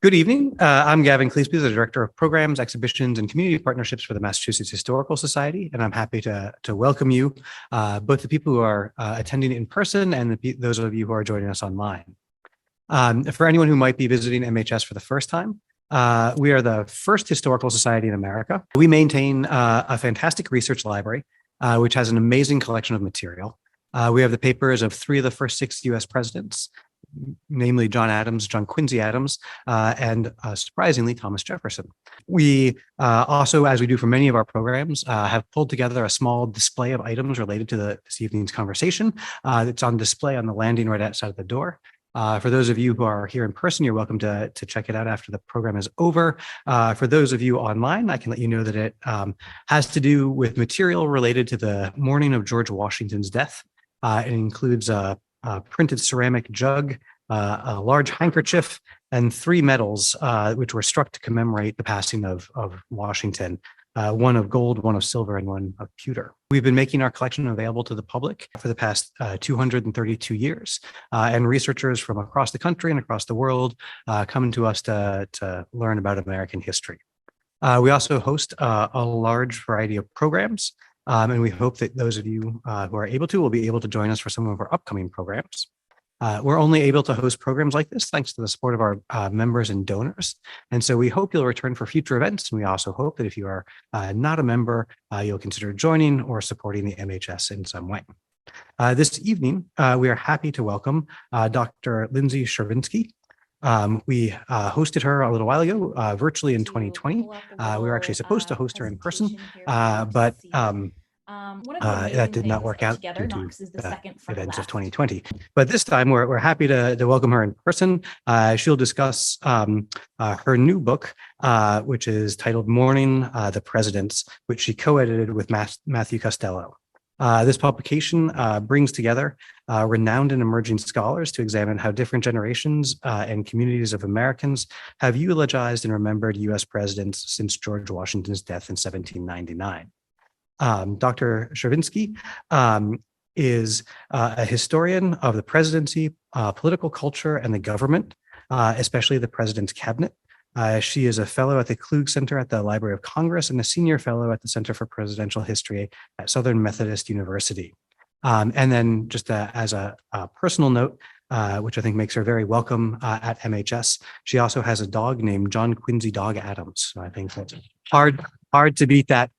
Good evening. I'm Gavin Cleesby, the Director of Programs, Exhibitions, and Community Partnerships for the Massachusetts Historical Society, and I'm happy to welcome you, both the people who are attending in person and those of you who are joining us online. For anyone who might be visiting MHS for the first time, we are the first historical society in America. We maintain a fantastic research library, which has an amazing collection of material. We have the papers of 3 of the first 6 U.S. presidents, namely John Adams, John Quincy Adams, and surprisingly, Thomas Jefferson. We also, as we do for many of our programs, have pulled together a small display of items related to this evening's conversation. It's on display on the landing right outside of the door. For those of you who are here in person, you're welcome to check it out after the program is over. For those of you online, I can let you know that it has to do with material related to the mourning of George Washington's death. It includes a printed ceramic jug, a large handkerchief, and 3 medals, which were struck to commemorate the passing of Washington, one of gold, one of silver, and one of pewter. We've been making our collection available to the public for the past 232 years, and researchers from across the country and across the world come to us to learn about American history. We also host a large variety of programs, and we hope that those of you who are able to will be able to join us for some of our upcoming programs. We're only able to host programs like this thanks to the support of our members and donors. And so we hope you'll return for future events. And we also hope that if you are not a member, you'll consider joining or supporting the MHS in some way. This evening, we are happy to welcome Dr. Lindsay Chervinsky. We hosted her a little while ago, virtually in 2020. We were actually supposed to host her in person, but that did not work out due to the events of 2020. But this time, we're happy to welcome her in person. She'll discuss her new book, which is titled Mourning, the Presidents, which she co-edited with Matthew Costello. This publication brings together renowned and emerging scholars to examine how different generations and communities of Americans have eulogized and remembered U.S. presidents since George Washington's death in 1799. Dr. Chervinsky is a historian of the presidency, political culture, and the government, especially the president's cabinet. She is a fellow at the Klug Center at the Library of Congress and a senior fellow at the Center for Presidential History at Southern Methodist University. And then just as a personal note, which I think makes her very welcome at MHS, she also has a dog named John Quincy Dog Adams. So I think that's hard to beat that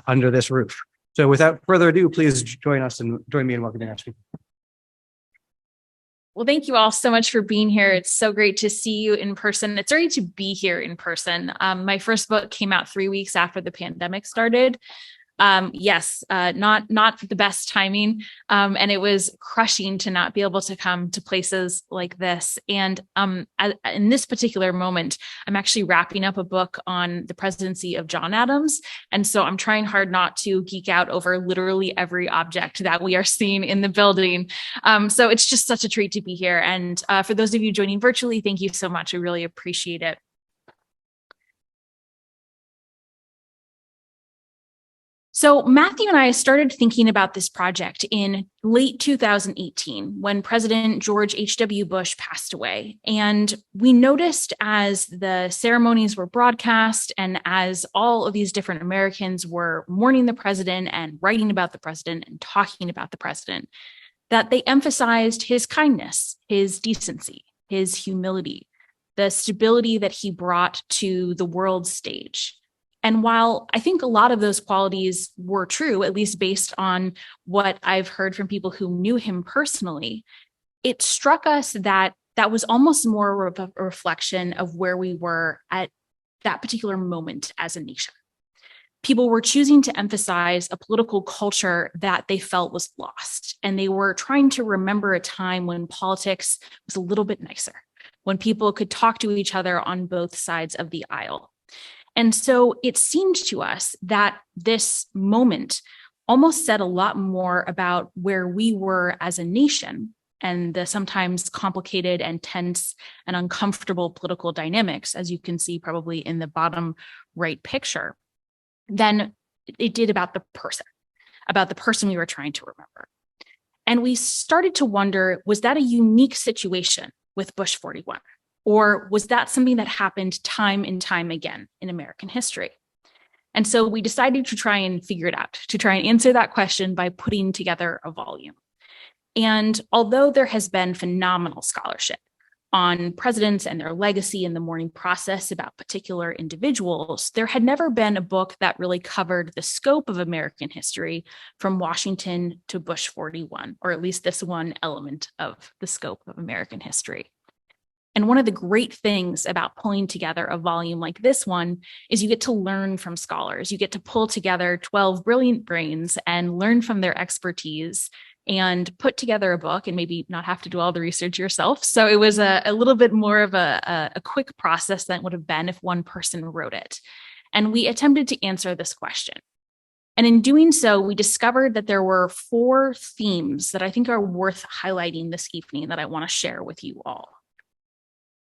under this roof. So without further ado, please join me in welcoming our speaker. Well, thank you all so much for being here. It's so great to see you in person. It's great to be here in person. My first book came out 3 weeks after the pandemic started. Not the best timing. And it was crushing to not be able to come to places like this. And in this particular moment, I'm actually wrapping up a book on the presidency of John Adams. And so I'm trying hard not to geek out over literally every object that we are seeing in the building. So it's just such a treat to be here. And for those of you joining virtually, thank you so much. I really appreciate it. So Matthew and I started thinking about this project in late 2018 when President George H.W. Bush passed away. And we noticed as the ceremonies were broadcast and as all of these different Americans were mourning the president and writing about the president and talking about the president, that they emphasized his kindness, his decency, his humility, the stability that he brought to the world stage. And while I think a lot of those qualities were true, at least based on what I've heard from people who knew him personally, it struck us that that was almost more of a reflection of where we were at that particular moment as a nation. People were choosing to emphasize a political culture that they felt was lost, and they were trying to remember a time when politics was a little bit nicer, when people could talk to each other on both sides of the aisle. And so it seemed to us that this moment almost said a lot more about where we were as a nation and the sometimes complicated and tense and uncomfortable political dynamics, as you can see probably in the bottom right picture, than it did about the person we were trying to remember. And we started to wonder, was that a unique situation with Bush 41? Or was that something that happened time and time again in American history? And so we decided to try and figure it out, to try and answer that question by putting together a volume. And although there has been phenomenal scholarship on presidents and their legacy in the mourning process about particular individuals, there had never been a book that really covered the scope of American history from Washington to Bush 41, or at least this one element of the scope of American history. And one of the great things about pulling together a volume like this one is you get to learn from scholars. You get to pull together 12 brilliant brains and learn from their expertise and put together a book and maybe not have to do all the research yourself. So it was a little bit more of a quick process than it would have been if one person wrote it. And we attempted to answer this question. And in doing so, we discovered that there were 4 themes that I think are worth highlighting this evening that I want to share with you all.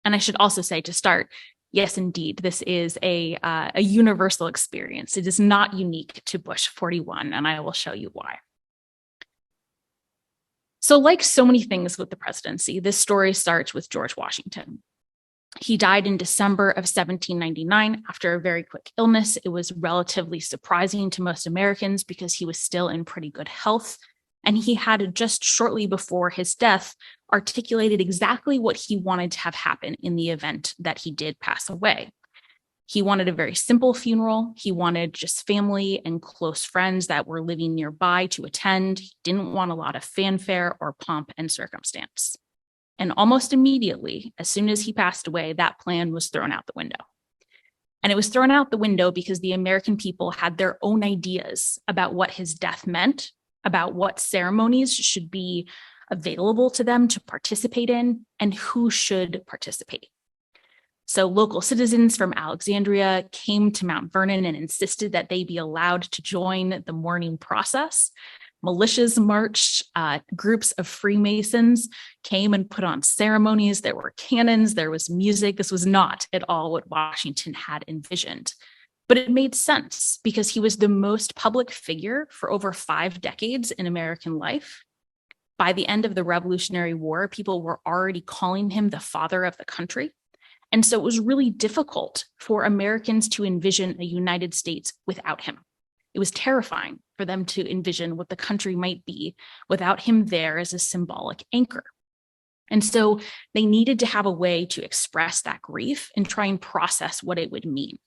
And I should also say to start, yes, indeed, this is a universal experience. It is not unique to Bush 41, and I will show you why. So like so many things with the presidency, this story starts with George Washington. He died in December of 1799 after a very quick illness. It was relatively surprising to most Americans because he was still in pretty good health. And he had just shortly before his death articulated exactly what he wanted to have happen in the event that he did pass away. He wanted a very simple funeral. He wanted just family and close friends that were living nearby to attend. He didn't want a lot of fanfare or pomp and circumstance. And almost immediately, as soon as he passed away, that plan was thrown out the window. And it was thrown out the window because the American people had their own ideas about what his death meant, about what ceremonies should be available to them to participate in, and who should participate. So local citizens from Alexandria came to Mount Vernon and insisted that they be allowed to join the mourning process. Militias marched, groups of Freemasons came and put on ceremonies. There were cannons, there was music. This was not at all what Washington had envisioned. But it made sense because he was the most public figure for over 5 decades in American life. By the end of the Revolutionary War, people were already calling him the father of the country. And so it was really difficult for Americans to envision a United States without him. It was terrifying for them to envision what the country might be without him there as a symbolic anchor. And so they needed to have a way to express that grief and try and process what it would mean.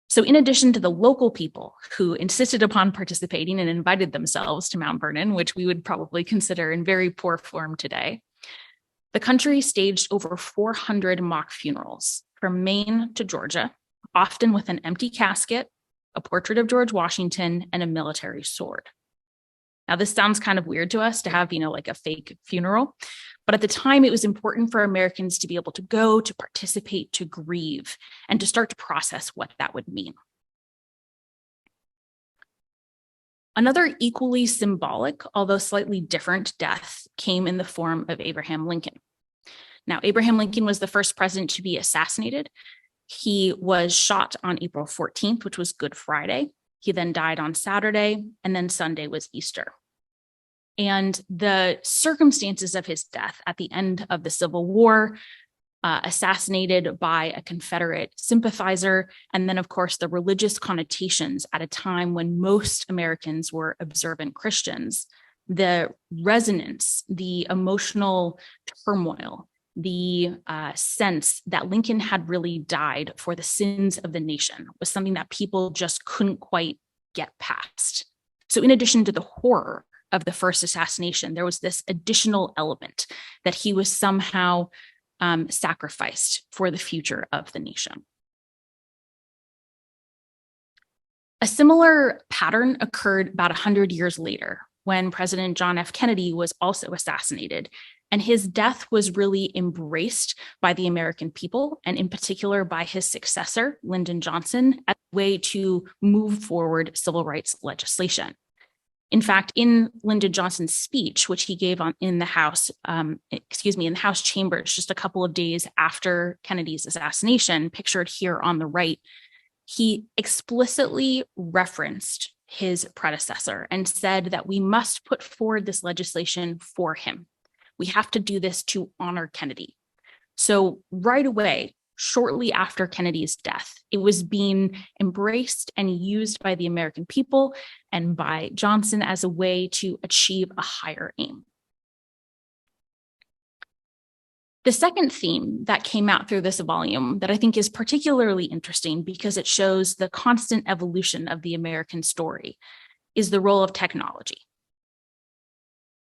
So in addition to the local people who insisted upon participating and invited themselves to Mount Vernon, which we would probably consider in very poor form today, the country staged over 400 mock funerals from Maine to Georgia, often with an empty casket, a portrait of George Washington, and a military sword. Now, this sounds kind of weird to us to have, like a fake funeral, but at the time it was important for Americans to be able to go, to participate, to grieve, and to start to process what that would mean. Another equally symbolic, although slightly different death came in the form of Abraham Lincoln. Now, Abraham Lincoln was the first president to be assassinated. He was shot on April 14th, which was Good Friday. He then died on Saturday, and then Sunday was Easter. And the circumstances of his death at the end of the Civil War, assassinated by a Confederate sympathizer, and then, of course, the religious connotations at a time when most Americans were observant Christians, the resonance, the emotional turmoil, the sense that Lincoln had really died for the sins of the nation was something that people just couldn't quite get past. So in addition to the horror of the first assassination, there was this additional element that he was somehow sacrificed for the future of the nation. A similar pattern occurred about 100 years later when President John F. Kennedy was also assassinated. And his death was really embraced by the American people, and in particular by his successor, Lyndon Johnson, as a way to move forward civil rights legislation. In fact, in Lyndon Johnson's speech, which he gave in the House chambers just a couple of days after Kennedy's assassination, pictured here on the right, he explicitly referenced his predecessor and said that we must put forward this legislation for him. We have to do this to honor Kennedy. So right away, shortly after Kennedy's death, it was being embraced and used by the American people and by Johnson as a way to achieve a higher aim. The second theme that came out through this volume that I think is particularly interesting because it shows the constant evolution of the American story is the role of technology.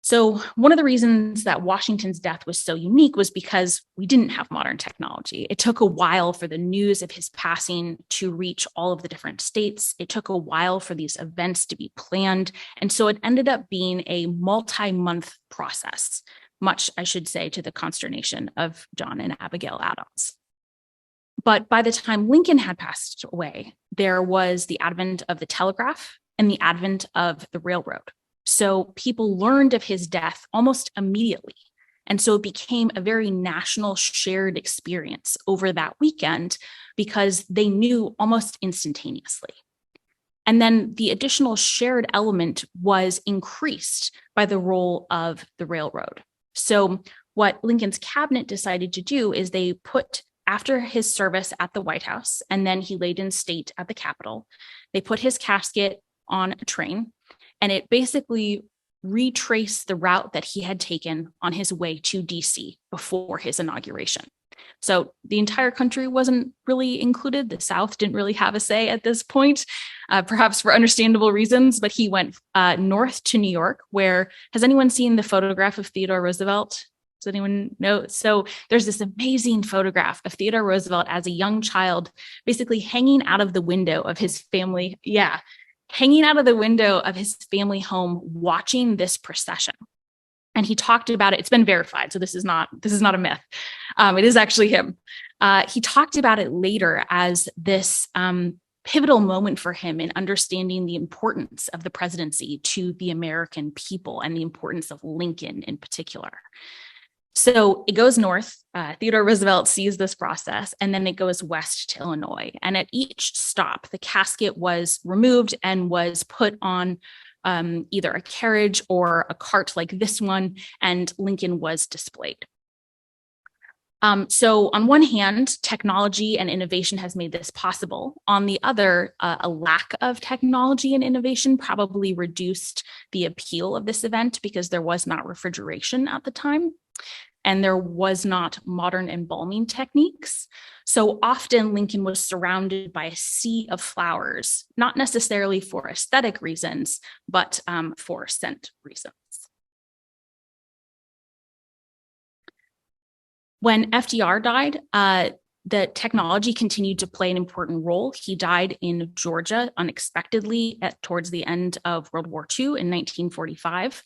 So one of the reasons that Washington's death was so unique was because we didn't have modern technology. It took a while for the news of his passing to reach all of the different states. It took a while for these events to be planned. And so it ended up being a multi-month process, much, I should say, to the consternation of John and Abigail Adams. But by the time Lincoln had passed away, there was the advent of the telegraph and the advent of the railroad. So people learned of his death almost immediately. And so it became a very national shared experience over that weekend because they knew almost instantaneously. And then the additional shared element was increased by the role of the railroad. So what Lincoln's cabinet decided to do is they put, after his service at the White House, and then he laid in state at the Capitol, they put his casket on a train, and it basically retraced the route that he had taken on his way to DC before his inauguration. So the entire country wasn't really included. The South didn't really have a say at this point, perhaps for understandable reasons, but he went north to New York, where, has anyone seen the photograph of Theodore Roosevelt? Does anyone know? So there's this amazing photograph of Theodore Roosevelt as a young child, basically hanging out of the window of his family. Yeah, hanging out of the window of his family home, watching this procession. And he talked about it. It's been verified, so this is not a myth. It is actually him. He talked about it later as this pivotal moment for him in understanding the importance of the presidency to the American people and the importance of Lincoln in particular. So it goes north. Theodore Roosevelt sees this process, and then it goes west to Illinois. And at each stop, the casket was removed and was put on either a carriage or a cart like this one, and Lincoln was displayed. So on one hand, technology and innovation has made this possible. On the other, a lack of technology and innovation probably reduced the appeal of this event because there was not refrigeration at the time, and there was not modern embalming techniques. So often Lincoln was surrounded by a sea of flowers, not necessarily for aesthetic reasons, but for scent reasons. When FDR died, the technology continued to play an important role. He died in Georgia unexpectedly towards the end of World War II in 1945.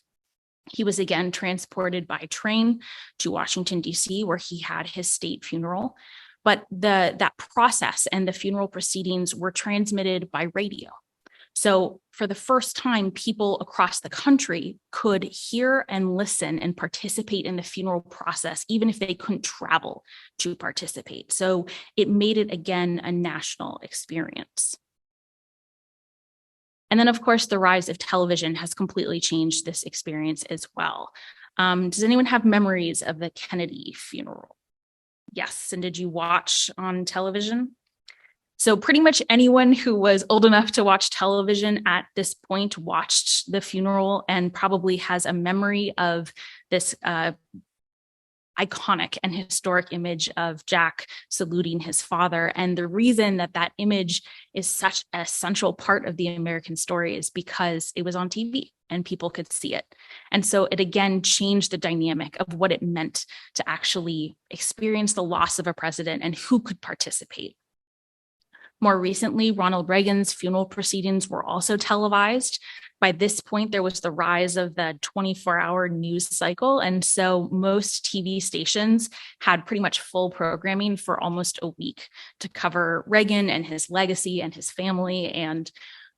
He was again transported by train to Washington, D.C., where he had his state funeral. But that process and the funeral proceedings were transmitted by radio. So for the first time, people across the country could hear and listen and participate in the funeral process, even if they couldn't travel to participate. So it made it, again, a national experience. And then, of course, the rise of television has completely changed this experience as well. Does anyone have memories of the Kennedy funeral? Yes, and did you watch on television? So pretty much anyone who was old enough to watch television at this point watched the funeral and probably has a memory of this iconic and historic image of Jack saluting his father. And the reason that that image is such a central part of the American story is because it was on TV and people could see it. And so it again changed the dynamic of what it meant to actually experience the loss of a president and who could participate. More recently, Ronald Reagan's funeral proceedings were also televised. By this point, there was the rise of the 24-hour news cycle. And so most TV stations had pretty much full programming for almost a week to cover Reagan and his legacy and his family and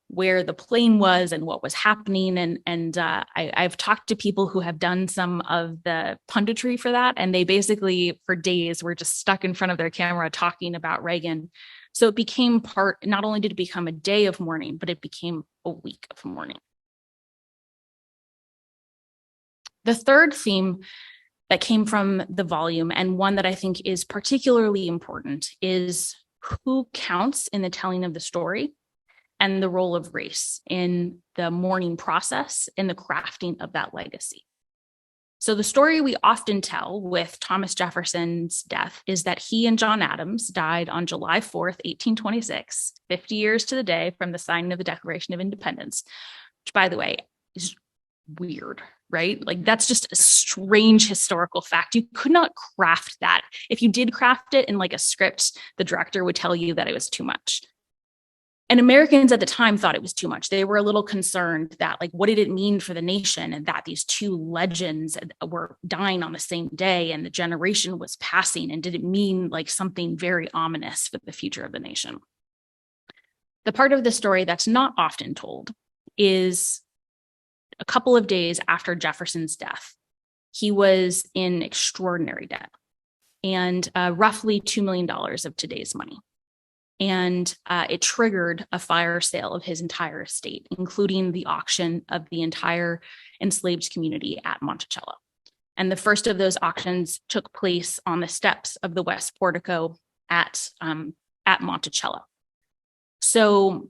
where the plane was and what was happening. And I've talked to people who have done some of the punditry for that. And they basically, for days, were just stuck in front of their camera talking about Reagan. So it became not only did it become a day of mourning, but it became a week of mourning. The third theme that came from the volume, and one that I think is particularly important, is who counts in the telling of the story and the role of race in the mourning process and the crafting of that legacy. So the story we often tell with Thomas Jefferson's death is that he and John Adams died on July 4th, 1826, 50 years to the day from the signing of the Declaration of Independence, which, by the way, is weird, right? Like, that's just a strange historical fact. You could not craft that. If you did craft it in like a script, the director would tell you that it was too much. And Americans at the time thought it was too much. They were a little concerned that, like, what did it mean for the nation, and that these two legends were dying on the same day and the generation was passing, and did it mean like something very ominous for the future of the nation? The part of the story that's not often told is a couple of days after Jefferson's death, he was in extraordinary debt, and roughly $2 million of today's money. And it triggered a fire sale of his entire estate, including the auction of the entire enslaved community at Monticello. And the first of those auctions took place on the steps of the West Portico at Monticello. So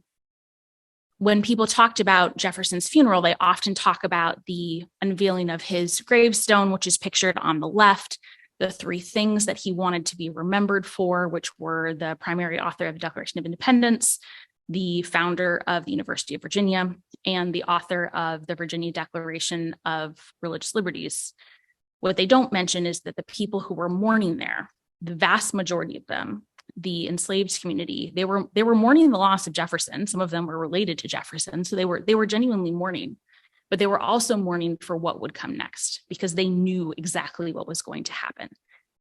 when people talked about Jefferson's funeral, they often talk about the unveiling of his gravestone, which is pictured on the left, the three things that he wanted to be remembered for, which were the primary author of the Declaration of Independence, the founder of the University of Virginia, and the author of the Virginia Declaration of Religious Liberties. What they don't mention is that the people who were mourning there, the vast majority of them, the enslaved community, they were mourning the loss of Jefferson. Some of them were related to Jefferson, so they were genuinely mourning. But they were also mourning for what would come next, because they knew exactly what was going to happen.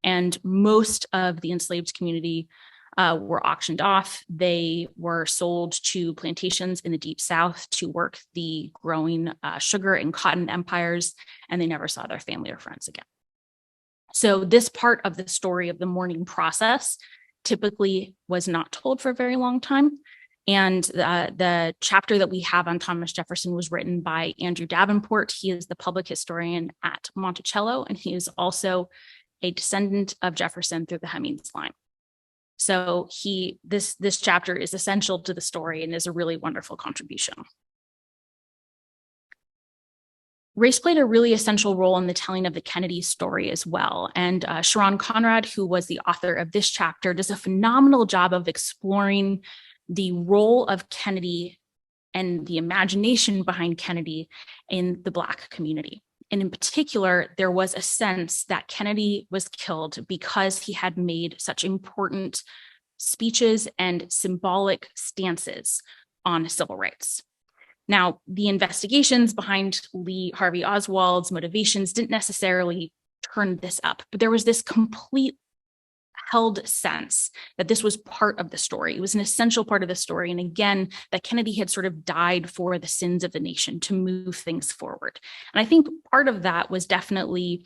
And most of the enslaved community were auctioned off. They were sold to plantations in the Deep South to work the growing sugar and cotton empires, and they never saw their family or friends again. So this part of the story of the mourning process typically was not told for a very long time. And the chapter that we have on Thomas Jefferson was written by Andrew Davenport. He is the public historian at Monticello, and he is also a descendant of Jefferson through the Hemmings line. So this chapter is essential to the story and is a really wonderful contribution. Race played a really essential role in the telling of the Kennedy story as well. And Sharon Conrad, who was the author of this chapter, does a phenomenal job of exploring the role of Kennedy and the imagination behind Kennedy in the Black community. And in particular, there was a sense that Kennedy was killed because he had made such important speeches and symbolic stances on civil rights. Now, the investigations behind Lee Harvey Oswald's motivations didn't necessarily turn this up, but there was this complete held sense that this was part of the story. It was an essential part of the story. And again, that Kennedy had sort of died for the sins of the nation to move things forward. And I think part of that was definitely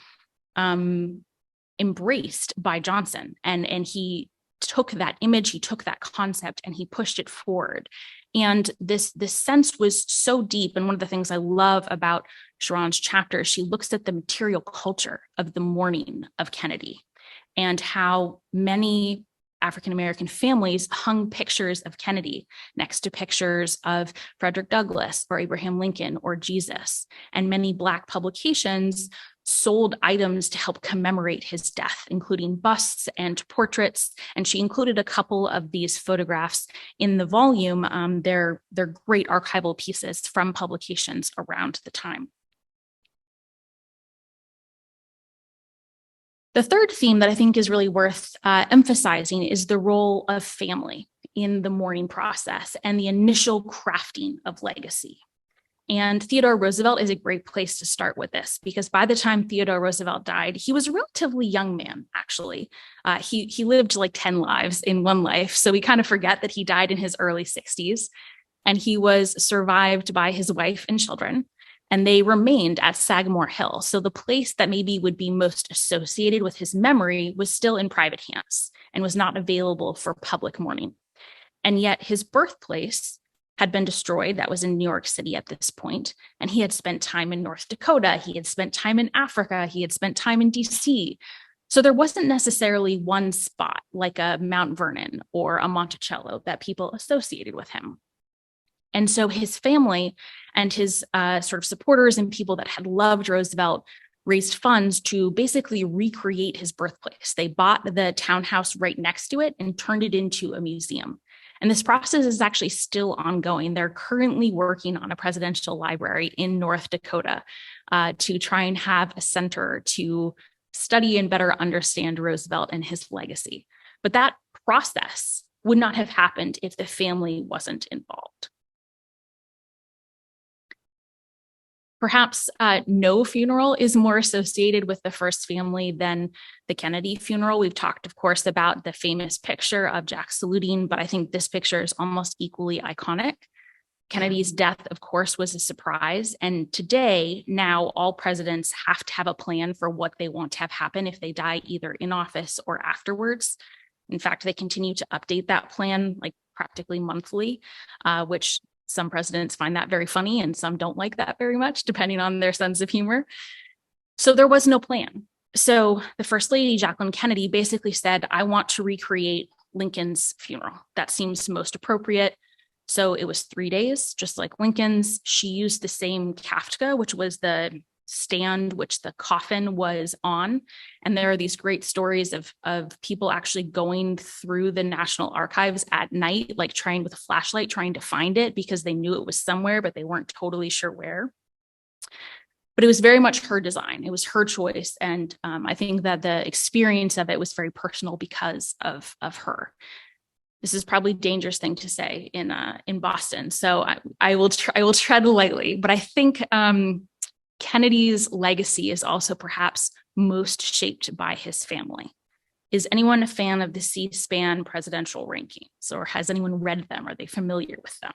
embraced by Johnson. And he took that image, he took that concept, and he pushed it forward. And this sense was so deep. And one of the things I love about Sharon's chapter, she looks at the material culture of the mourning of Kennedy, and how many African-American families hung pictures of Kennedy next to pictures of Frederick Douglass or Abraham Lincoln or Jesus. And many Black publications sold items to help commemorate his death, including busts and portraits. And she included a couple of these photographs in the volume. They're great archival pieces from publications around the time. The third theme that I think is really worth emphasizing is the role of family in the mourning process and the initial crafting of legacy. And Theodore Roosevelt is a great place to start with this, because by the time Theodore Roosevelt died, he was a relatively young man, actually. He lived like 10 lives in one life, so we kind of forget that he died in his early 60s. And he was survived by his wife and children, and they remained at Sagamore Hill. So the place that maybe would be most associated with his memory was still in private hands and was not available for public mourning. And yet his birthplace had been destroyed. That was in New York City at this point. And he had spent time in North Dakota. He had spent time in Africa. He had spent time in DC. So there wasn't necessarily one spot like a Mount Vernon or a Monticello that people associated with him. And so his family and his sort of supporters and people that had loved Roosevelt raised funds to basically recreate his birthplace. They bought the townhouse right next to it and turned it into a museum. And this process is actually still ongoing. They're currently working on a presidential library in North Dakota to try and have a center to study and better understand Roosevelt and his legacy. But that process would not have happened if the family wasn't involved. Perhaps no funeral is more associated with the first family than the Kennedy funeral. We've talked, of course, about the famous picture of Jack saluting, but I think this picture is almost equally iconic. Kennedy's death, of course, was a surprise. And today, now all presidents have to have a plan for what they want to have happen if they die either in office or afterwards. In fact, they continue to update that plan like practically monthly, which some presidents find that very funny and some don't like that very much, depending on their sense of humor. So there was no plan. So the First Lady, Jacqueline Kennedy, basically said, I want to recreate Lincoln's funeral. That seems most appropriate. So it was 3 days, just like Lincoln's. She used the same kafta, which was the stand which the coffin was on. And there are these great stories of people actually going through the National Archives at night, like trying with a flashlight, trying to find it because they knew it was somewhere, but they weren't totally sure where. But it was very much her design. It was her choice. And I think that the experience of it was very personal because of her. This is probably a dangerous thing to say in Boston. So I will tread lightly, but I think Kennedy's legacy is also perhaps most shaped by his family. Is anyone a fan of the C-SPAN presidential rankings, or has anyone read them? Are they familiar with them?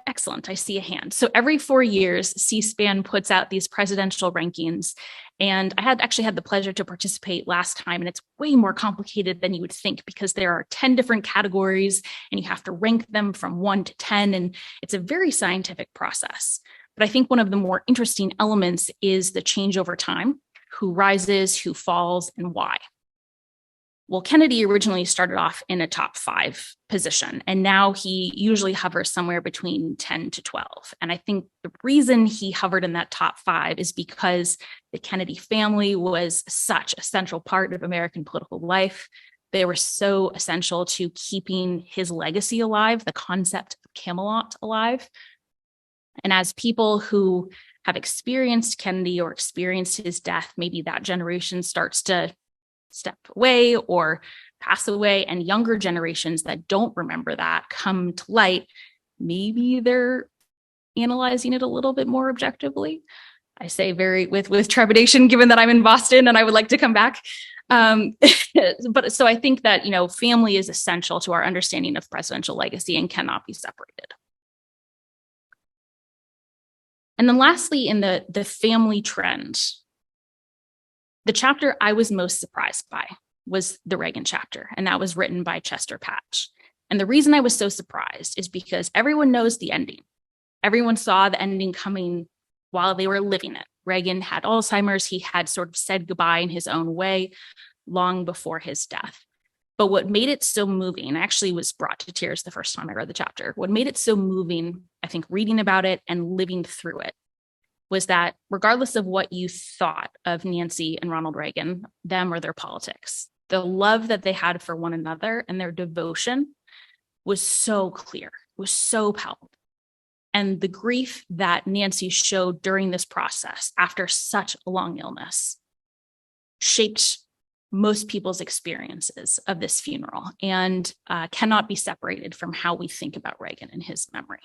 Excellent, I see a hand. So every 4 years, C-SPAN puts out these presidential rankings. And I had actually had the pleasure to participate last time, and it's way more complicated than you would think because there are 10 different categories and you have to rank them from 1 to 10. And it's a very scientific process. But I think one of the more interesting elements is the change over time, who rises, who falls, and why. Well, Kennedy originally started off in a top 5 position, and now he usually hovers somewhere between 10 to 12. And I think the reason he hovered in that top 5 is because the Kennedy family was such a central part of American political life. They were so essential to keeping his legacy alive, the concept of Camelot alive. And as people who have experienced Kennedy or experienced his death, maybe that generation starts to step away or pass away, and younger generations that don't remember that come to light, maybe they're analyzing it a little bit more objectively. I say very with trepidation, given that I'm in Boston and I would like to come back. But so I think that, family is essential to our understanding of presidential legacy and cannot be separated. And then lastly, in the family trend, the chapter I was most surprised by was the Reagan chapter, and that was written by Chester Patch. And the reason I was so surprised is because everyone knows the ending. Everyone saw the ending coming while they were living it. Reagan had Alzheimer's. He had sort of said goodbye in his own way long before his death. But what made it so moving, I actually was brought to tears the first time I read the chapter. What made it so moving, I think, reading about it and living through it, was that regardless of what you thought of Nancy and Ronald Reagan, them or their politics, the love that they had for one another and their devotion was so clear, was so palpable. And the grief that Nancy showed during this process after such a long illness shaped most people's experiences of this funeral and cannot be separated from how we think about Reagan and his memory.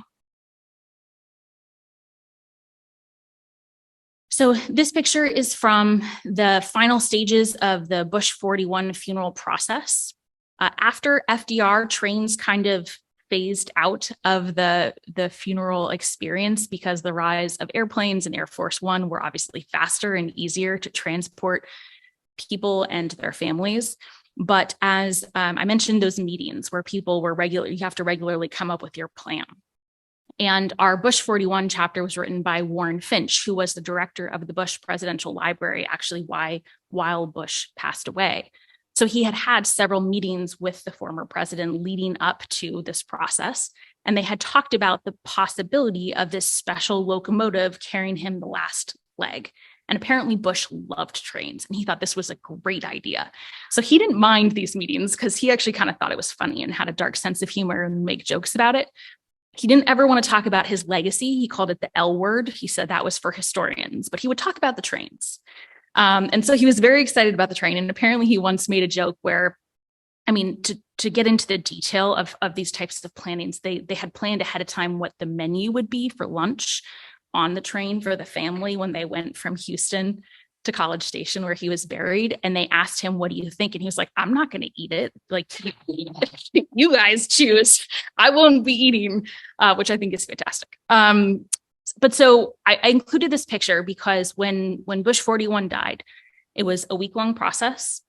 So this picture is from the final stages of the Bush 41 funeral process. After FDR, trains kind of phased out of the funeral experience because the rise of airplanes and Air Force One were obviously faster and easier to transport people and their families. But as I mentioned, those meetings where people were you have to regularly come up with your plan. And our Bush 41 chapter was written by Warren Finch, who was the director of the Bush Presidential Library, actually while Bush passed away. So he had had several meetings with the former president leading up to this process, and they had talked about the possibility of this special locomotive carrying him the last leg. And apparently Bush loved trains, and he thought this was a great idea. So he didn't mind these meetings because he actually kind of thought it was funny and had a dark sense of humor and make jokes about it. He didn't ever want to talk about his legacy. He called it the L word. He said that was for historians, but he would talk about the trains. And so he was very excited about the train. And apparently he once made a joke where, I mean, to get into the detail of these types of plannings, they had planned ahead of time what the menu would be for lunch on the train for the family when they went from Houston to College Station where he was buried. And they asked him, what do you think? And he was like, I'm not going to eat it. Like, you guys choose. I won't be eating, which I think is fantastic. But so I included this picture because when Bush 41 died, it was a week-long process.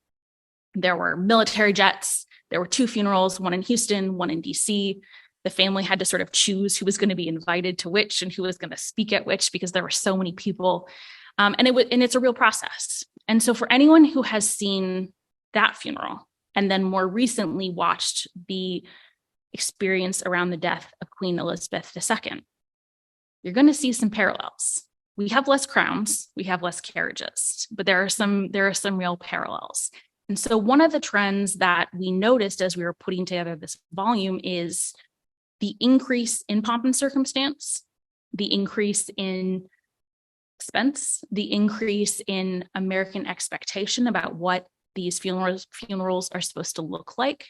There were military jets. There were 2 funerals, one in Houston, one in DC. The family had to sort of choose who was going to be invited to which and who was going to speak at which because there were so many people. And it's a real process. And so for anyone who has seen that funeral and then more recently watched the experience around the death of Queen Elizabeth II, you're going to see some parallels. We have less crowns, we have less carriages, but there are some real parallels. And so one of the trends that we noticed as we were putting together this volume is the increase in pomp and circumstance, the increase in expense, the increase in American expectation about what these funerals are supposed to look like.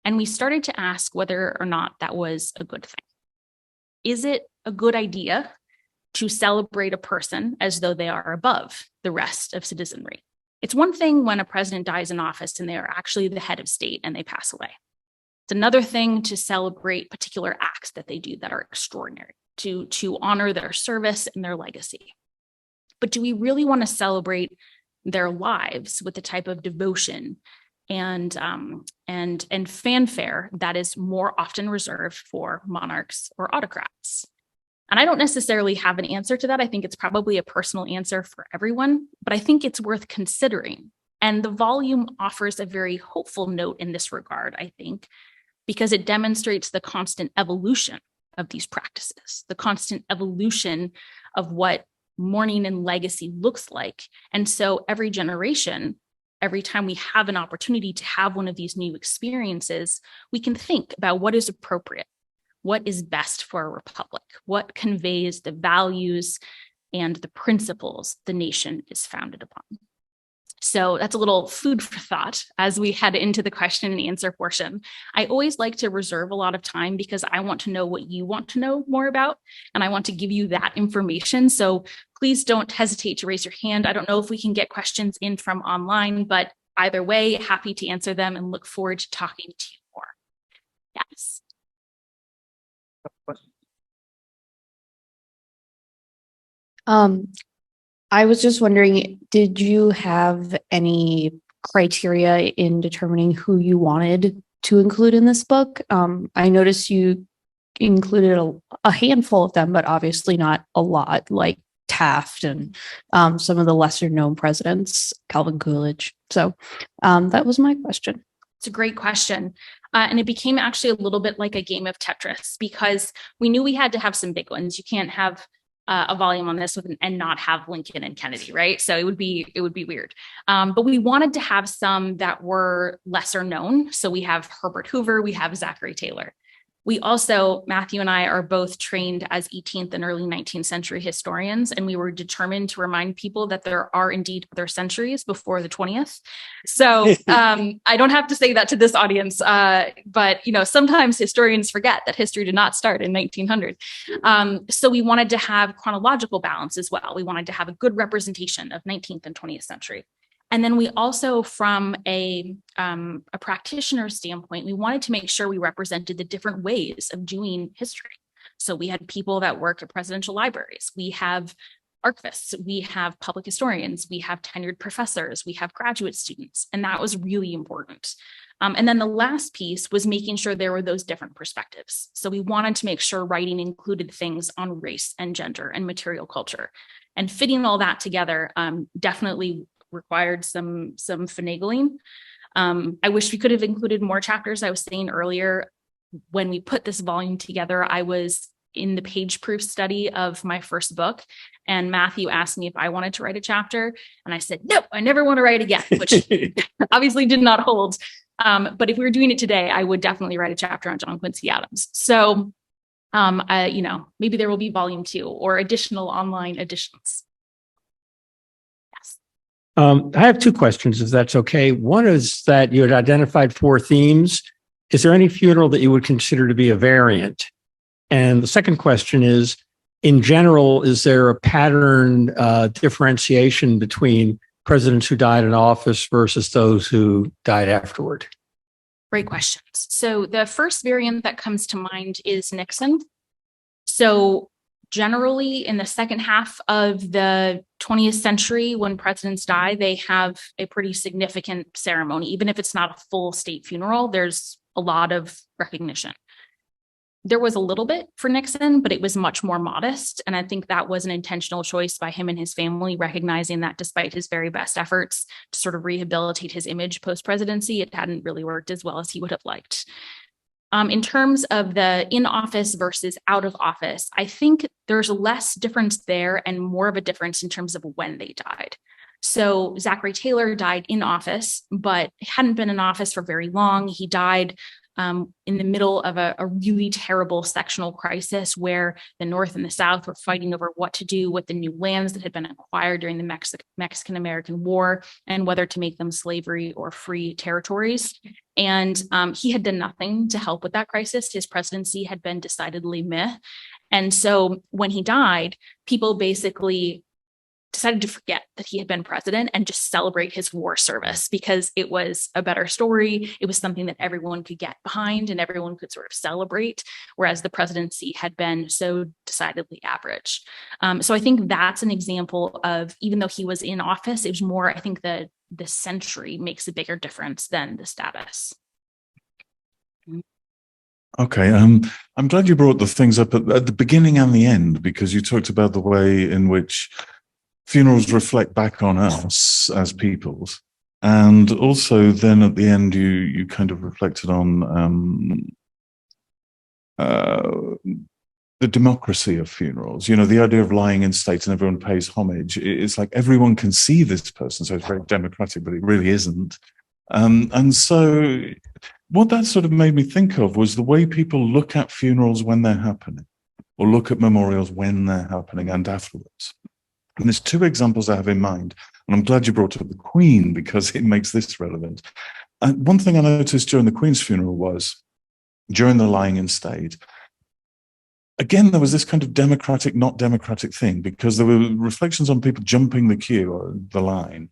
And we started to ask whether or not that was a good thing. Is it a good idea to celebrate a person as though they are above the rest of citizenry? It's one thing when a president dies in office and they are actually the head of state and they pass away. It's another thing to celebrate particular acts that they do that are extraordinary, to honor their service and their legacy. But do we really want to celebrate their lives with the type of devotion and fanfare that is more often reserved for monarchs or autocrats? And I don't necessarily have an answer to that. I think it's probably a personal answer for everyone, but I think it's worth considering. And the volume offers a very hopeful note in this regard, I think, because it demonstrates the constant evolution of these practices, the constant evolution of what mourning and legacy looks like. And so every generation, every time we have an opportunity to have one of these new experiences, we can think about what is appropriate, what is best for a republic, what conveys the values and the principles the nation is founded upon. So that's a little food for thought as we head into the question and answer portion. I always like to reserve a lot of time because I want to know what you want to know more about, and I want to give you that information. So please don't hesitate to raise your hand. I don't know if we can get questions in from online, but either way, happy to answer them and look forward to talking to you more. Yes. I was just wondering, did you have any criteria in determining who you wanted to include in this book? I noticed you included a handful of them, but obviously not a lot, like Taft and some of the lesser known presidents, Calvin Coolidge. So that was my question. It's a great question. And it became actually a little bit like a game of Tetris because we knew we had to have some big ones. You can't have a volume on this and not have Lincoln and Kennedy, right? So it would be weird. But we wanted to have some that were lesser known. So we have Herbert Hoover, we have Zachary Taylor. We also, Matthew and I are both trained as 18th and early 19th century historians, and we were determined to remind people that there are indeed other centuries before the 20th. So I don't have to say that to this audience, but sometimes historians forget that history did not start in 1900. So we wanted to have chronological balance as well. We wanted to have a good representation of 19th and 20th century. And then we also, from a practitioner standpoint, we wanted to make sure we represented the different ways of doing history. So we had people that work at presidential libraries. We have archivists, we have public historians, we have tenured professors, we have graduate students, and that was really important. And then the last piece was making sure there were those different perspectives. So we wanted to make sure writing included things on race and gender and material culture. And fitting all that together definitely required some finagling. I wish we could have included more chapters. I was saying earlier, when we put this volume together, I was in the page proof study of my first book, and Matthew asked me if I wanted to write a chapter, and I said, no, I never want to write again, which obviously did not hold. But if we were doing it today, I would definitely write a chapter on John Quincy Adams. So, maybe there will be volume 2 or additional online editions. Yes. I have 2 questions, if that's okay. One is that you had identified 4 themes. Is there any funeral that you would consider to be a variant? And the second question is, in general, is there a pattern differentiation between presidents who died in office versus those who died afterward? Great questions. So the first variant that comes to mind is Nixon. So generally in the second half of the 20th century, when presidents die, they have a pretty significant ceremony. Even if it's not a full state funeral, there's a lot of recognition. There was a little bit for Nixon, but it was much more modest. And I think that was an intentional choice by him and his family, recognizing that despite his very best efforts to sort of rehabilitate his image post-presidency, it hadn't really worked as well as he would have liked. In terms of the in office versus out of office, I think there's less difference there and more of a difference in terms of when they died. So Zachary Taylor died in office, but hadn't been in office for very long. He died in the middle of a really terrible sectional crisis where the North and the South were fighting over what to do with the new lands that had been acquired during the Mexican-American War and whether to make them slavery or free territories. And he had done nothing to help with that crisis. His presidency had been decidedly meh. And so when he died, people basically decided to forget that he had been president and just celebrate his war service because it was a better story. It was something that everyone could get behind and everyone could sort of celebrate, whereas the presidency had been so decidedly average. So I think that's an example of, even though he was in office, it was more, I think the century makes a bigger difference than the status. Okay, I'm glad you brought the things up at the beginning and the end, because you talked about the way in which funerals reflect back on us as peoples, and also then at the end you kind of reflected on the democracy of funerals. You know, the idea of lying in state and everyone pays homage. It's like everyone can see this person, so it's very democratic, but it really isn't. And so what that sort of made me think of was the way people look at funerals when they're happening, or look at memorials when they're happening and afterwards. And there's 2 examples I have in mind, and I'm glad you brought up the Queen because it makes this relevant. And one thing I noticed during the Queen's funeral was, during the lying in state, again, there was this kind of democratic, not democratic thing, because there were reflections on people jumping the queue or the line,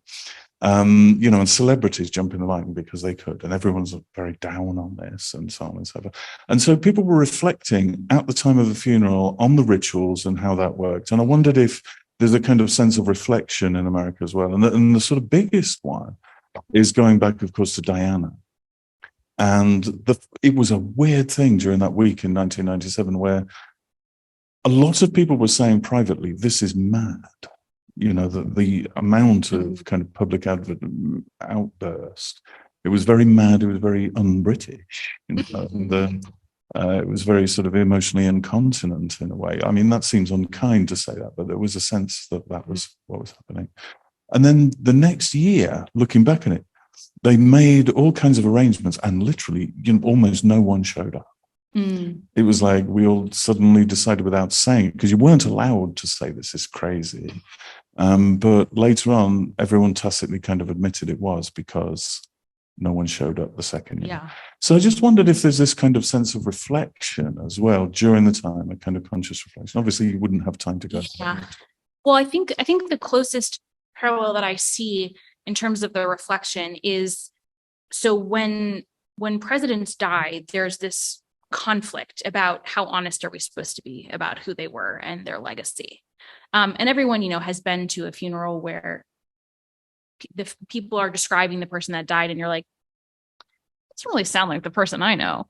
and celebrities jumping the line because they could, and everyone's very down on this and so on and so forth. And so people were reflecting at the time of the funeral on the rituals and how that worked. And I wondered if there's a kind of sense of reflection in America as well. And the sort of biggest one is going back, of course, to Diana. And it was a weird thing during that week in 1997 where a lot of people were saying privately, this is mad. You know, the amount of kind of public outburst, it was very mad, it was very un-British, and it was very sort of emotionally incontinent in a way. I mean, that seems unkind to say that, but there was a sense that that was what was happening. And then the next year, looking back on it, they made all kinds of arrangements and literally, almost no one showed up. It was like we all suddenly decided without saying it, because you weren't allowed to say this is crazy. But later on, everyone tacitly kind of admitted it was because no one showed up the second year. Yeah. So I just wondered if there's this kind of sense of reflection as well during the time, a kind of conscious reflection. Obviously, you wouldn't have time to go. Yeah. Well, I think the closest parallel that I see in terms of the reflection is, so when presidents die, there's this conflict about how honest are we supposed to be about who they were and their legacy. And everyone, has been to a funeral where the people are describing the person that died, and you're like, doesn't really sound like the person I know,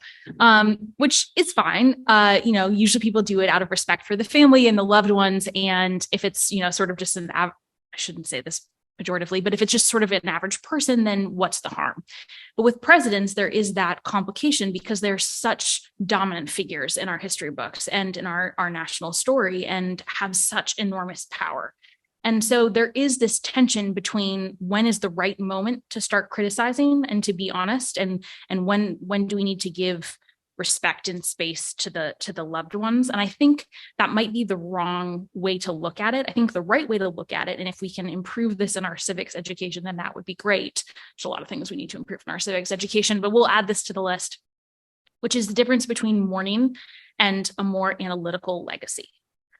which is fine. Usually people do it out of respect for the family and the loved ones. And if it's, sort of just I shouldn't say this pejoratively, but if it's just sort of an average person, then what's the harm? But with presidents, there is that complication because they're such dominant figures in our history books and in our national story, and have such enormous power. And so there is this tension between when is the right moment to start criticizing and to be honest, and when do we need to give respect and space to the loved ones. And I think that might be the wrong way to look at it. I think the right way to look at it, and if we can improve this in our civics education, then that would be great. There's a lot of things we need to improve in our civics education, but we'll add this to the list, which is the difference between mourning and a more analytical legacy.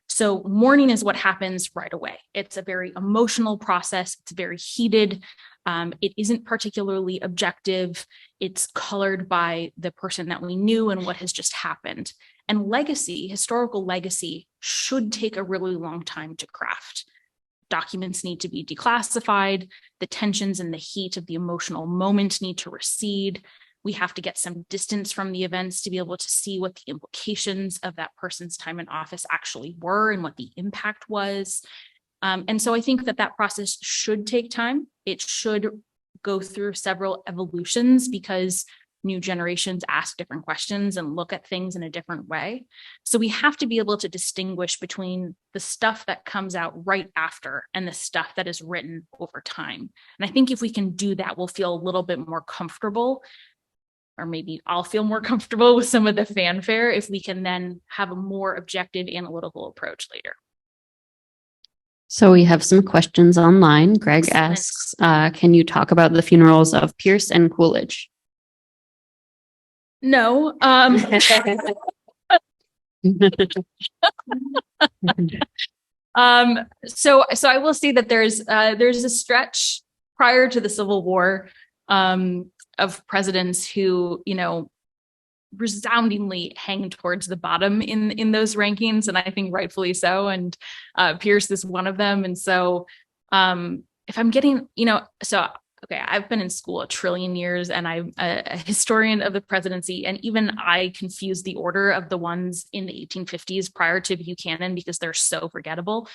So mourning is what happens right away. It's a very emotional process. It's very heated. It isn't particularly objective. It's colored by the person that we knew and what has just happened. And legacy, historical legacy, should take a really long time to craft. Documents need to be declassified. The tensions and the heat of the emotional moment need to recede. We have to get some distance from the events to be able to see what the implications of that person's time in office actually were and what the impact was. And so I think that process should take time. It should go through several evolutions because new generations ask different questions and look at things in a different way. So we have to be able to distinguish between the stuff that comes out right after and the stuff that is written over time. And I think if we can do that, we'll feel a little bit more comfortable, or maybe I'll feel more comfortable with some of the fanfare if we can then have a more objective analytical approach later. So we have some questions online. Greg Excellent. asks, can you talk about the funerals of Pierce and Coolidge? No. So I will say that there's a stretch prior to the Civil War of presidents who, resoundingly hang towards the bottom in those rankings, and I think rightfully so. And Pierce is one of them. And so if I'm getting, okay, I've been in school a trillion years, and I'm a historian of the presidency, and even I confuse the order of the ones in the 1850s prior to Buchanan because they're so forgettable.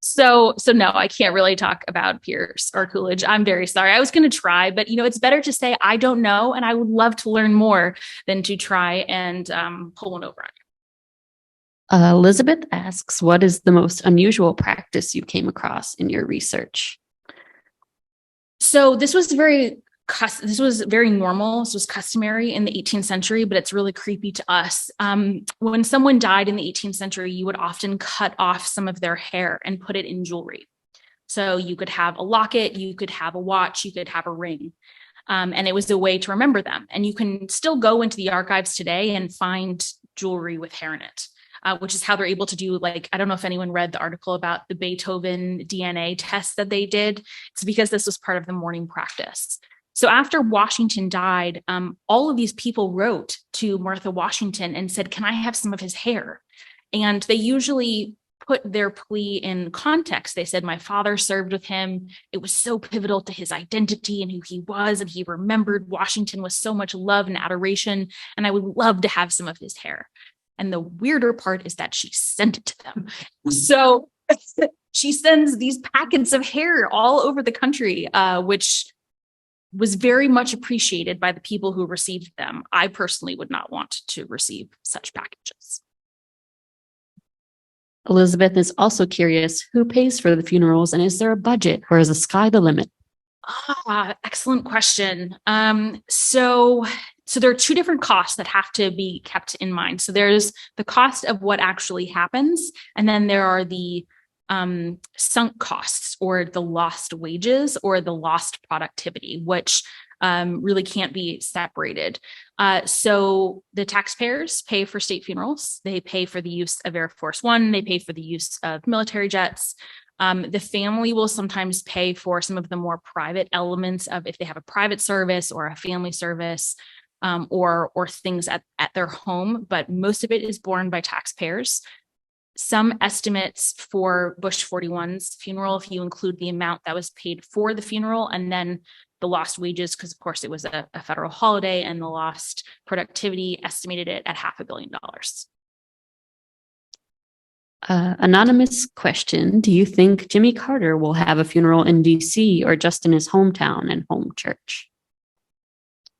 So no, I can't really talk about Pierce or Coolidge. I'm very sorry. I was going to try, but it's better to say I don't know, and I would love to learn more than to try and pull one over on you. Elizabeth asks, what is the most unusual practice you came across in your research? So this was very normal. This was customary in the 18th century, but it's really creepy to us. When someone died in the 18th century, you would often cut off some of their hair and put it in jewelry. So you could have a locket, you could have a watch, you could have a ring. And it was a way to remember them. And you can still go into the archives today and find jewelry with hair in it. Which is how they're able to do, I don't know if anyone read the article about the Beethoven DNA test that they did. It's because this was part of the mourning practice. So after Washington died, all of these people wrote to Martha Washington and said, can I have some of his hair? And they usually put their plea in context. They said, my father served with him. It was so pivotal to his identity and who he was. And he remembered Washington with so much love and adoration. And I would love to have some of his hair. And the weirder part is that she sent it to them. So she sends these packets of hair all over the country, which was very much appreciated by the people who received them. I personally would not want to receive such packages. Elizabeth is also curious, who pays for the funerals, and is there a budget, or is the sky the limit? Excellent question. So there are two different costs that have to be kept in mind. So there's the cost of what actually happens, and then there are the sunk costs, or the lost wages, or the lost productivity, which really can't be separated. So the taxpayers pay for state funerals. They pay for the use of Air Force One. They pay for the use of military jets. The family will sometimes pay for some of the more private elements of if they have a private service or a family service, or things at their home, but most of it is borne by taxpayers. some estimates for Bush 41's funeral, if you include the amount that was paid for the funeral and then the lost wages, because of course it was a federal holiday, and the lost productivity, estimated it at $500 million. Anonymous question. Do you think Jimmy Carter will have a funeral in DC or just in his hometown and home church?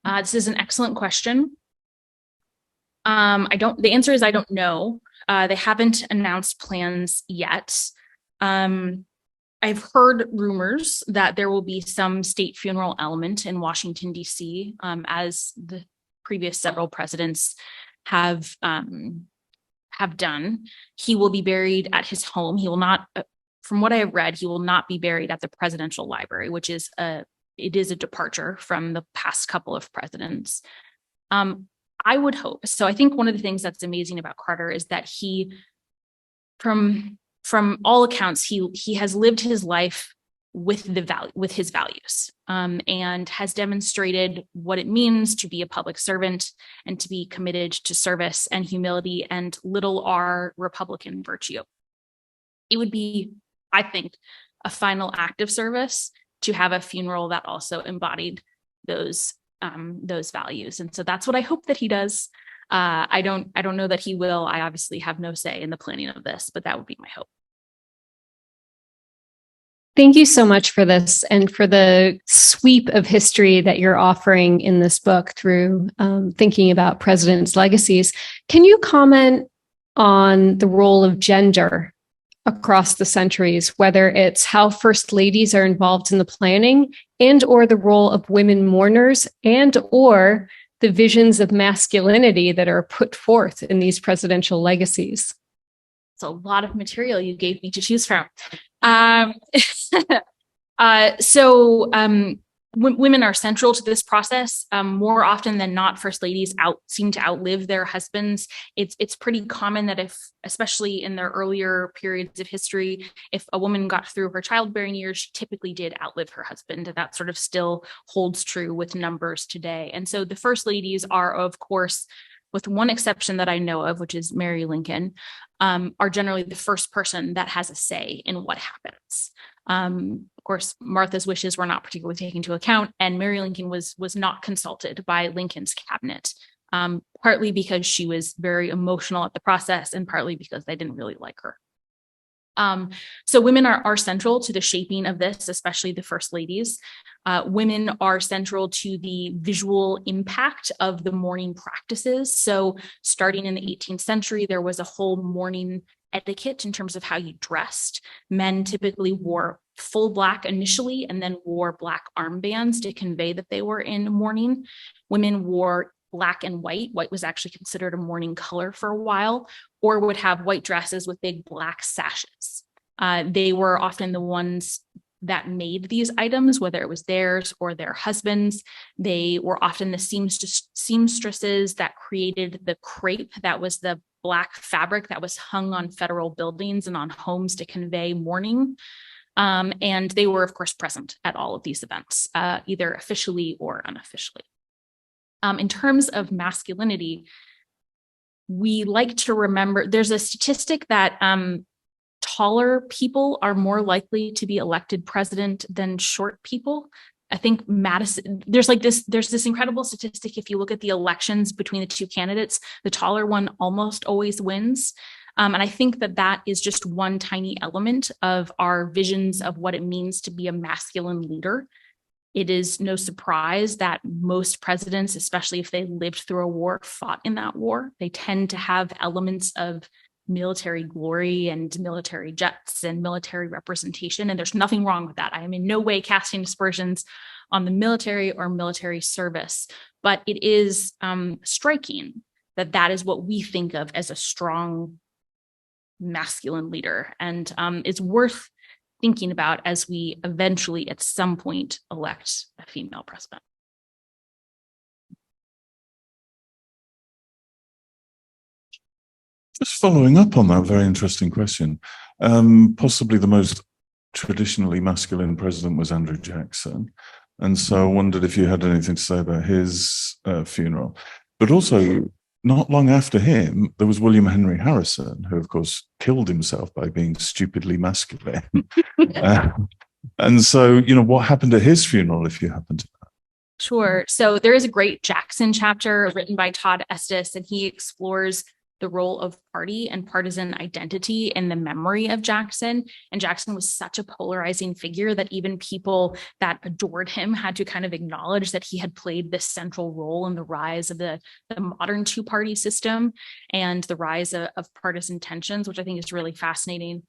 This is an excellent question. The answer is I don't know. They haven't announced plans yet. I've heard rumors that there will be some state funeral element in Washington, D.C., as the previous several presidents have done. He will be buried at his home. He will not, from what I have read, he will not be buried at the presidential library, which is a departure from the past couple of presidents. I would hope. So I think one of the things that's amazing about Carter is that he, from all accounts, he has lived his life with his values, and has demonstrated what it means to be a public servant and to be committed to service and humility and little r Republican virtue. It would be, I think, a final act of service to have a funeral that also embodied those values. And so that's what I hope that he does. I don't know that he will. I obviously have no say in the planning of this, but that would be my hope. Thank you so much for this and for the sweep of history that you're offering in this book through thinking about presidents' legacies. Can you comment on the role of gender across the centuries, whether it's how first ladies are involved in the planning and or the role of women mourners and or the visions of masculinity that are put forth in these presidential legacies? It's a lot of material you gave me to choose from. Women are central to this process. More often than not, first ladies seem to outlive their husbands. It's pretty common that especially in their earlier periods of history, if a woman got through her childbearing years, she typically did outlive her husband. And that sort of still holds true with numbers today. And so the first ladies are, of course, with one exception that I know of, which is Mary Lincoln, are generally the first person that has a say in what happens. Of course, Martha's wishes were not particularly taken into account, and Mary Lincoln was not consulted by Lincoln's cabinet, partly because she was very emotional at the process and partly because they didn't really like her. So women are central to the shaping of this, especially the first ladies. Women are central to the visual impact of the mourning practices. So starting in the 18th century, there was a whole mourning etiquette in terms of how you dressed. Men typically wore full black initially and then wore black armbands to convey that they were in mourning. Women wore black and white. White was actually considered a mourning color for a while, or would have white dresses with big black sashes. They were often the ones that made these items, whether it was theirs or their husbands. They were often the seamstresses that created the crepe, that was the black fabric that was hung on federal buildings and on homes to convey mourning. And they were, of course, present at all of these events, either officially or unofficially. In terms of masculinity, we like to remember, there's a statistic that taller people are more likely to be elected president than short people. I think Madison, there's this incredible statistic. If you look at the elections between the two candidates, the taller one almost always wins. And I think that is just one tiny element of our visions of what it means to be a masculine leader. It is no surprise that most presidents, especially if they lived through a war, fought in that war. They tend to have elements of military glory and military jets and military representation. And there's nothing wrong with that. I am in no way casting aspersions on the military or military service, but it is striking that is what we think of as a strong masculine leader. And it's worth thinking about as we eventually at some point elect a female president. Just following up on that very interesting question, possibly the most traditionally masculine president was Andrew Jackson. And so I wondered if you had anything to say about his funeral. But also, not long after him, there was William Henry Harrison, who, of course, killed himself by being stupidly masculine. And so, what happened at his funeral, if you happen to know? Sure. So there is a great Jackson chapter written by Todd Estes, and he explores the role of party and partisan identity in the memory of Jackson. And Jackson was such a polarizing figure that even people that adored him had to kind of acknowledge that he had played this central role in the rise of the modern two-party system and the rise of partisan tensions, which I think is really fascinating.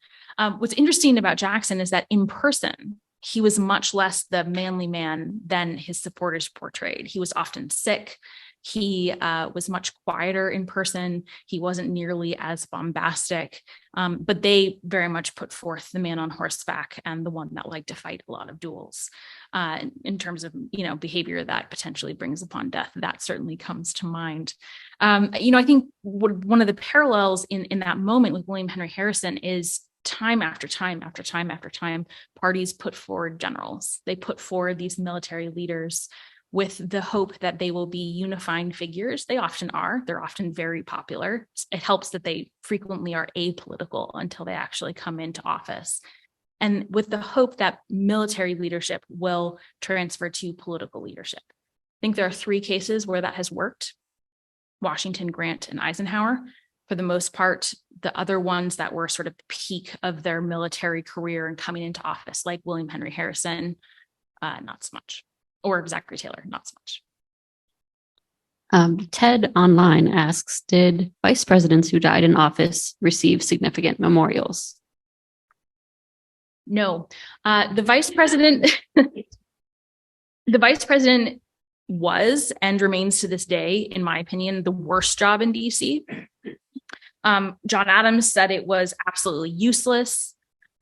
What's interesting about Jackson is that in person, he was much less the manly man than his supporters portrayed. He was often sick. He was much quieter in person. He wasn't nearly as bombastic, but they very much put forth the man on horseback and the one that liked to fight a lot of duels. In terms of, behavior that potentially brings upon death, that certainly comes to mind. I think one of the parallels in that moment with William Henry Harrison is time after time after time after time, parties put forward generals. They put forward these military leaders with the hope that they will be unifying figures. They often are. They're often very popular. It helps that they frequently are apolitical until they actually come into office. And with the hope that military leadership will transfer to political leadership. I think there are 3 cases where that has worked: Washington, Grant, and Eisenhower. For the most part, the other ones that were sort of the peak of their military career and coming into office, like William Henry Harrison, not so much. Or Zachary Taylor, not so much. Ted Online asks, did vice presidents who died in office receive significant memorials? No. The vice president was and remains to this day, in my opinion, the worst job in DC. John Adams said it was absolutely useless.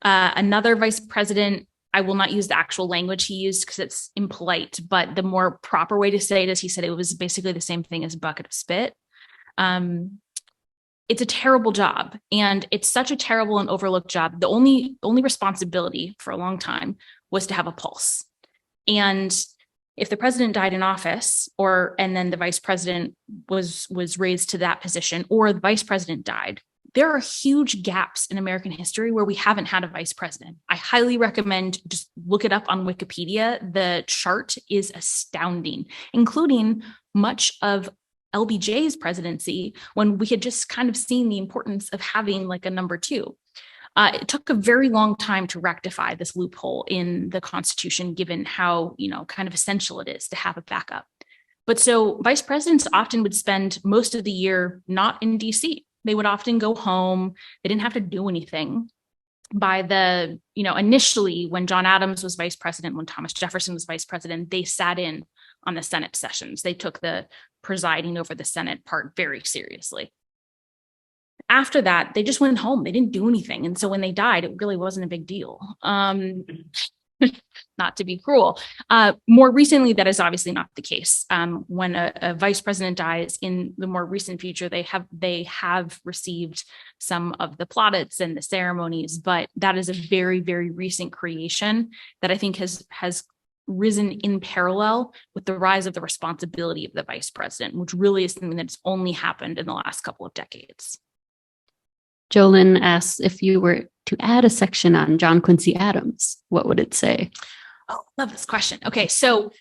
Another vice president, I will not use the actual language he used because it's impolite, but the more proper way to say it is he said it was basically the same thing as a bucket of spit. It's a terrible job, and it's such a terrible and overlooked job. The only responsibility for a long time was to have a pulse. And if the president died in office, and then the vice president was raised to that position, or the vice president died, there are huge gaps in American history where we haven't had a vice president. I highly recommend just look it up on Wikipedia. The chart is astounding, including much of LBJ's presidency, when we had just kind of seen the importance of having like a number 2. It took a very long time to rectify this loophole in the Constitution, given how, kind of essential it is to have a backup. But so vice presidents often would spend most of the year not in DC. They would often go home. They didn't have to do anything. By the, initially when John Adams was vice president, when Thomas Jefferson was vice president, they sat in on the Senate sessions. They took the presiding over the Senate part very seriously. After that, they just went home. They didn't do anything. And so when they died, it really wasn't a big deal. Not to be cruel. More recently, that is obviously not the case. When a vice president dies in the more recent future, they have received some of the plaudits and the ceremonies, but that is a very, very recent creation that I think has risen in parallel with the rise of the responsibility of the vice president, which really is something that's only happened in the last couple of decades. Jolyn asks, if you were to add a section on John Quincy Adams, what would it say? Oh, love this question. Okay, so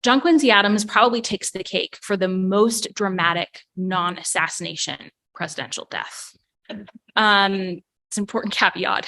John Quincy Adams probably takes the cake for the most dramatic non-assassination presidential death. It's an important caveat.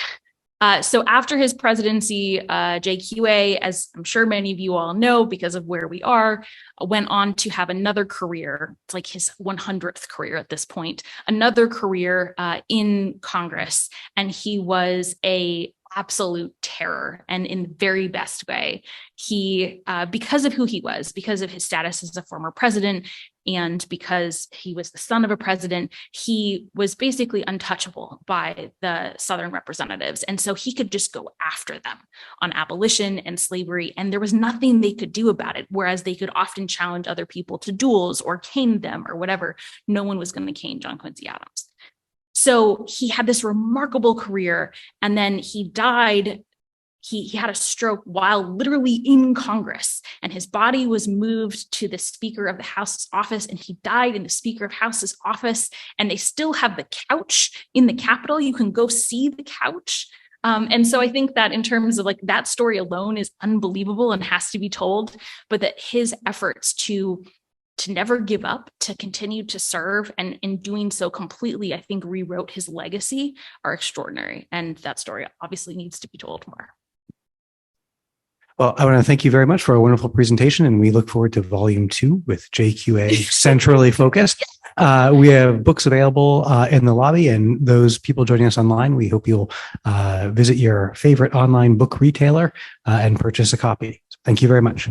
So after his presidency, JQA, as I'm sure many of you all know because of where we are, went on to have another career. It's like his 100th career at this point, another career in Congress. And he was a absolute terror, and in the very best way. He, because of who he was, because of his status as a former president, and because he was the son of a president, he was basically untouchable by the Southern representatives. And so he could just go after them on abolition and slavery, and there was nothing they could do about it. Whereas they could often challenge other people to duels or cane them or whatever. No one was going to cane John Quincy Adams. So he had this remarkable career, and then he died. he had a stroke while literally in Congress, and his body was moved to the Speaker of the House's office, and he died in the Speaker of House's office. And they still have the couch in the Capitol. You can go see the couch. And so I think that in terms of like that story alone is unbelievable and has to be told, but that his efforts to never give up, to continue to serve, and in doing so completely, I think, rewrote his legacy, are extraordinary. And that story obviously needs to be told more. Well, I want to thank you very much for a wonderful presentation, and we look forward to volume 2 with JQA centrally focused. We have books available in the lobby, and those people joining us online, we hope you'll visit your favorite online book retailer and purchase a copy. Thank you very much.